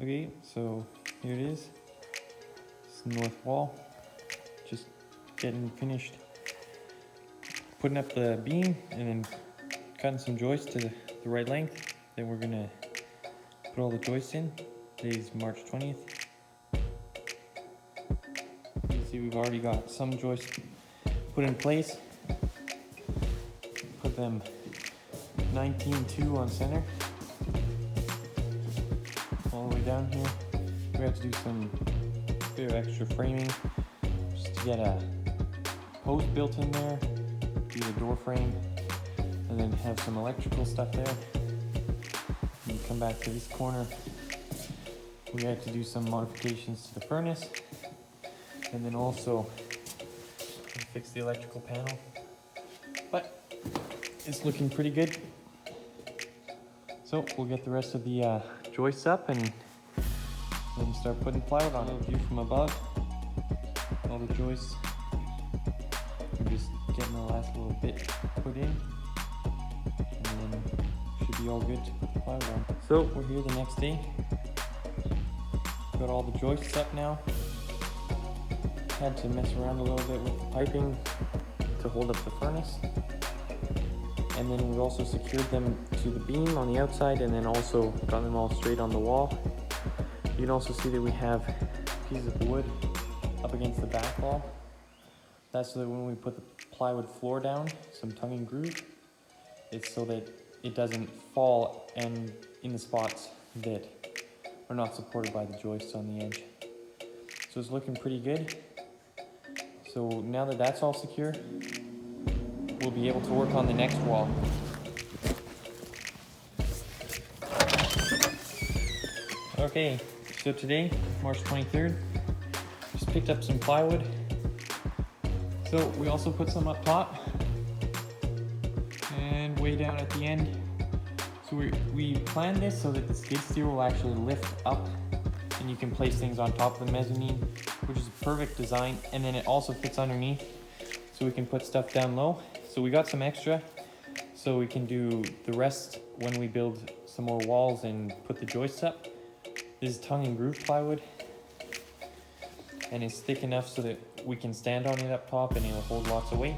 Okay, so here it is. It's the north wall. Just getting finished putting up the beam and then cutting some joists to the right length. Then we're gonna put all the joists in. Today's March 20th. You can see we've already got some joists put in place. Put them 19-2 on center. All the way down here. We have to do some bit of extra framing just to get a post built in there, do the door frame, and then have some electrical stuff there. And you come back to this corner. We had to do some modifications to the furnace, and then also fix the electrical panel. But it's looking pretty good. So we'll get the rest of the joists up and then start putting plywood on. A view from above. All the joists. We're just getting the last little bit put in, and then should be all good to put the plywood on. So we're here the next day. Got all the joists up now. Had to mess around a little bit with the piping to hold up the furnace. And then we also secured them to the beam on the outside, and then also got them all straight on the wall. You can also see that we have pieces of wood up against the back wall. That's so that when we put the plywood floor down, some tongue and groove, it's so that it doesn't fall and in the spots that are not supported by the joists on the edge. So it's looking pretty good. So now that that's all secure, we'll be able to work on the next wall. Okay, so today, March 23rd, just picked up some plywood. So we also put some up top and way down at the end. So we planned this so that the skid steer will actually lift up and you can place things on top of the mezzanine, which is a perfect design. And then it also fits underneath so we can put stuff down low. So we got some extra so we can do the rest when we build some more walls and put the joists up. This is tongue and groove plywood, and it's thick enough so that we can stand on it up top and it'll hold lots of weight.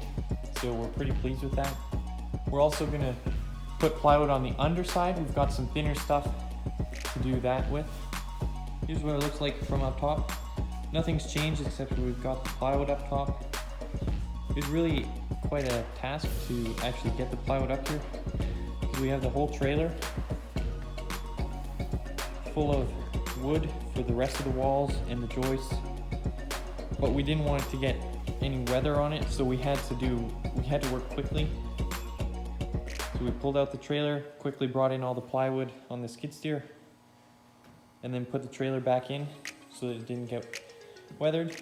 So we're pretty pleased with that. We're also gonna put plywood on the underside. We've got some thinner stuff to do that with. Here's what it looks like from up top. Nothing's changed except we've got the plywood up top. It's really quite a task to actually get the plywood up here, because we have the whole trailer full of wood for the rest of the walls and the joists, but we didn't want it to get any weather on it, so we had to work quickly. So we pulled out the trailer, quickly brought in all the plywood on the skid steer, and then put the trailer back in so that it didn't get weathered.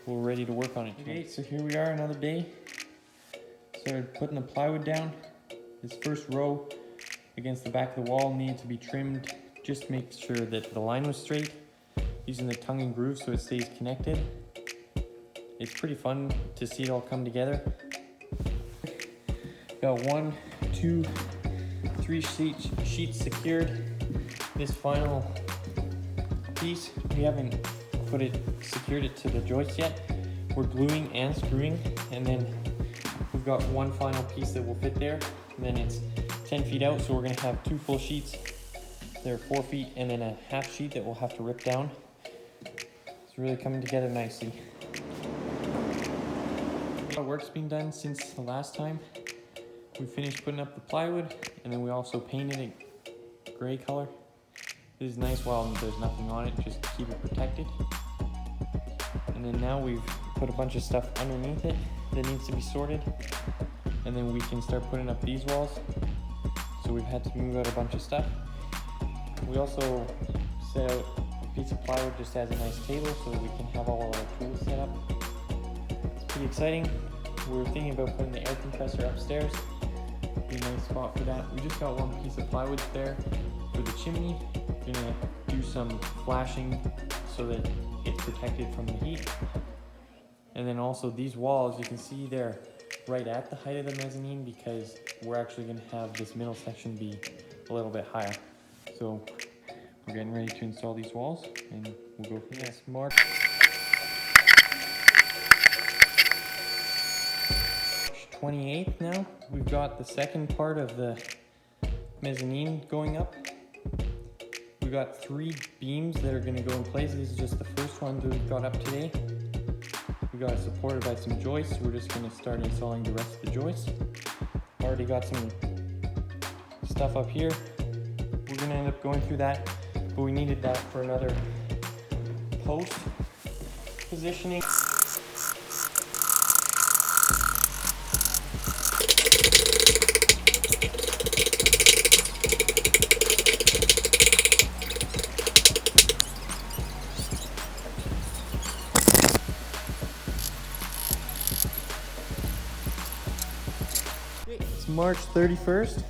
We're ready to work on it. Okay, so here we are, another day. Started putting the plywood down. This first row against the back of the wall needed to be trimmed, just to make sure that the line was straight, using the tongue and groove so it stays connected. It's pretty fun to see it all come together. Got 1, 2, 3 sheets secured. This final piece, we haven't secured it to the joist yet. We're gluing and screwing, and then we've got one final piece that will fit there, and then it's 10 feet out, so we're gonna have 2 full sheets. They're 4 feet, and then a half sheet that we'll have to rip down. It's really coming together nicely. A lot of work's been done since the last time. We finished putting up the plywood, and then we also painted it gray color. This is nice while there's nothing on it, just to keep it protected. And then now we've put a bunch of stuff underneath it that needs to be sorted. And then we can start putting up these walls. So we've had to move out a bunch of stuff. We also set out a piece of plywood just as a nice table so that we can have all of our tools set up. It's pretty exciting. We're thinking about putting the air compressor upstairs. Be a nice spot for that. We just got one piece of plywood there for the chimney. Gonna do some flashing so that it's protected from the heat. And then also these walls, you can see they're right at the height of the mezzanine because we're actually gonna have this middle section be a little bit higher. So we're getting ready to install these walls, and we'll go from there. Yes, March 28th now. We've got the second part of the mezzanine going up. We got 3 beams that are going to go in place. This is just the first one that we've got up today. We got it supported by some joists. We're just going to start installing the rest of the joists. Already got some stuff up here. We're going to end up going through that, but we needed that for another post positioning. It's March 31st.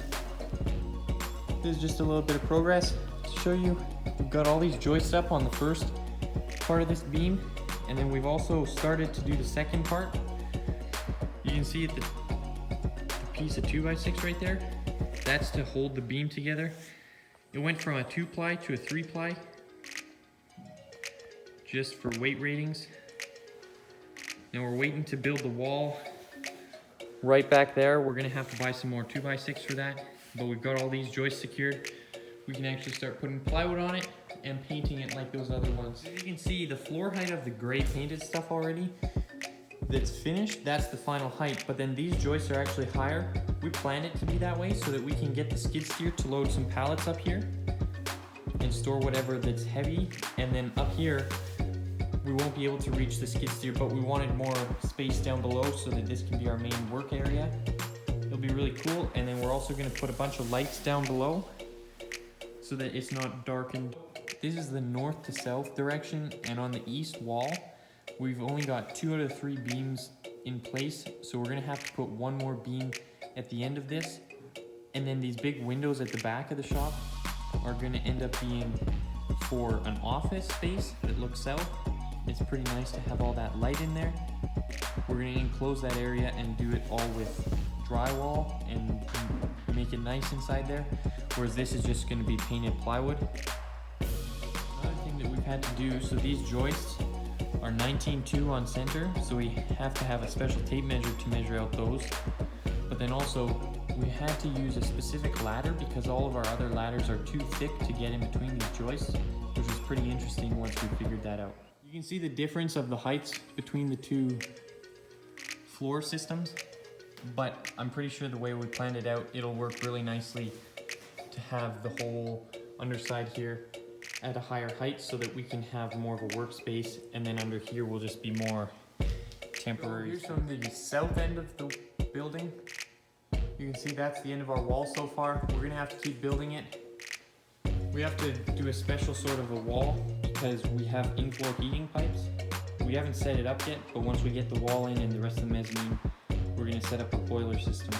This is just a little bit of progress to show you. We've got all these joists up on the first part of this beam, and then we've also started to do the second part. You can see the piece of 2x6 right there. That's to hold the beam together. It went from a 2-ply to a 3-ply just for weight ratings. Now we're waiting to build the wall right back there. We're gonna have to buy some more 2x6 for that, but we've got all these joists secured. We can actually start putting plywood on it and painting it like those other ones. As you can see, the floor height of the gray painted stuff already that's finished, that's the final height, but then these joists are actually higher. We planned it to be that way so that we can get the skid steer to load some pallets up here and store whatever that's heavy, and then up here we won't be able to reach the skid steer, but we wanted more space down below so that this can be our main work area. It'll be really cool. And then we're also going to put a bunch of lights down below so that it's not darkened. This is the north to south direction, and on the east wall we've only got 2 out of 3 beams in place, so we're going to have to put 1 more beam at the end of this. And then these big windows at the back of the shop are going to end up being for an office space that looks south. It's pretty nice to have all that light in there. We're going to enclose that area and do it all with drywall and make it nice inside there, whereas this is just going to be painted plywood. Another thing that we've had to do, so these joists are 19.2 on center, so we have to have a special tape measure to measure out those. But then also we had to use a specific ladder because all of our other ladders are too thick to get in between these joists, which was pretty interesting once we figured that out. You can see the difference of the heights between the 2 floor systems, but I'm pretty sure the way we planned it out, it'll work really nicely to have the whole underside here at a higher height so that we can have more of a workspace, and then under here will just be more temporary. Here's from the south end of the building. You can see that's the end of our wall so far. We're gonna have to keep building it. We have to do a special sort of a wall because we have in-floor heating pipes. We haven't set it up yet, but once we get the wall in and the rest of the mezzanine, we're gonna set up a boiler system.